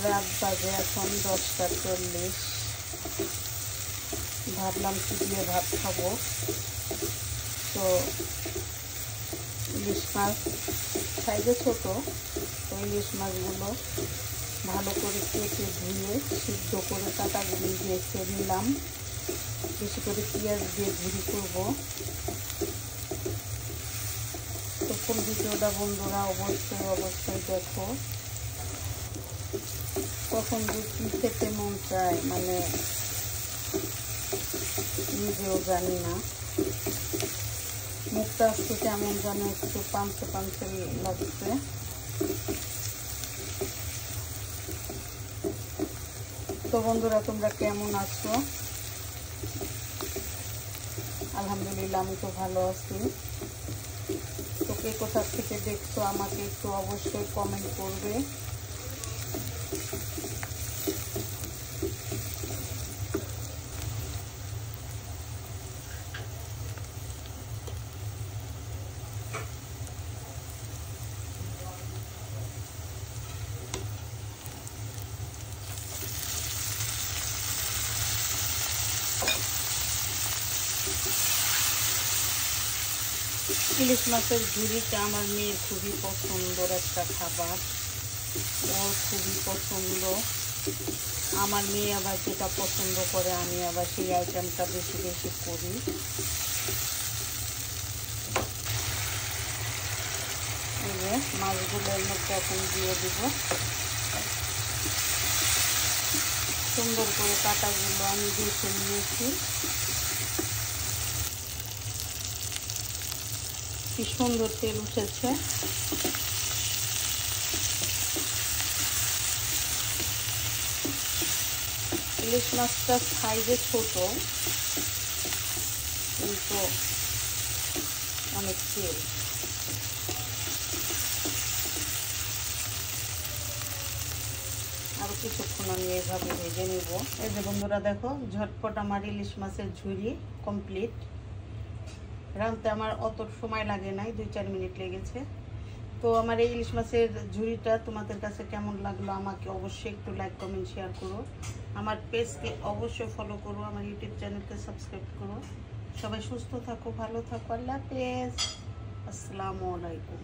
রাত বাজে এখন 10টা 40। ভাবলাম কি দিয়ে ভাত খাবো, তো ইলিশ মাছ সাইজে ছোট, তো ইলিশ মাছগুলো ভালো করে কেটে ধুয়ে সিদ্ধ করে কাটাগুলি বেছে নিলাম। বেশি করে পেঁয়াজ দিয়ে ঝুরি করবো। তো ফুল ভিডিওটা বন্ধুরা অবশ্যই দেখো। কখন যে কী খেতে মন চায় মানে নিজেও জানি না। মুখটা আজকে কেমন যেন একটু পাঞ্চে লাগছে। তো বন্ধুরা তোমরা কেমন আছো? আলহামদুলিল্লাহ আমি তো ভালো আছি। তো কে কোথা থেকে দেখছো আমাকে একটু অবশ্যই কমেন্ট করবে। ইলিশ মাছের ঝুড়িটা আমার মেয়ের খুবই পছন্দের একটা খাবার, ওর খুবই পছন্দ। আমার মেয়ে আবার যেটা পছন্দ করে আমি আবার সেই আইটেমটা বেশি করি। এই যে মাছগুলোর মধ্যে এখন দিয়ে দিব। সুন্দর করে কাটাগুলো আমি দেখে নিয়েছি। কি সুন্দর তেল উঠেছে। ইলিশ মাছটা সাইজে ছোট কিন্তু অনেক তেল। আরো কিছুক্ষণ আমি এইভাবে ভেজে নিব। এই যে বন্ধুরা দেখো, ঝটপট আমার ইলিশ মাছের ঝুড়ি কমপ্লিট। রাঁধতে আমার অত সময় লাগে নাই, 2-4 মিনিট লেগেছে। তো আমার এই ইলিশ মাছের ঝুড়িটা তোমাদের কাছে কেমন লাগলো আমাকে অবশ্যই একটু লাইক কমেন্ট শেয়ার করো। আমার পেজকে অবশ্যই ফলো করো, আমার ইউটিউব চ্যানেলকে সাবস্ক্রাইব করো। সবাই সুস্থ থাকো, ভালো থাকো। আল্লাহ হাফেজ, আসসালামু আলাইকুম।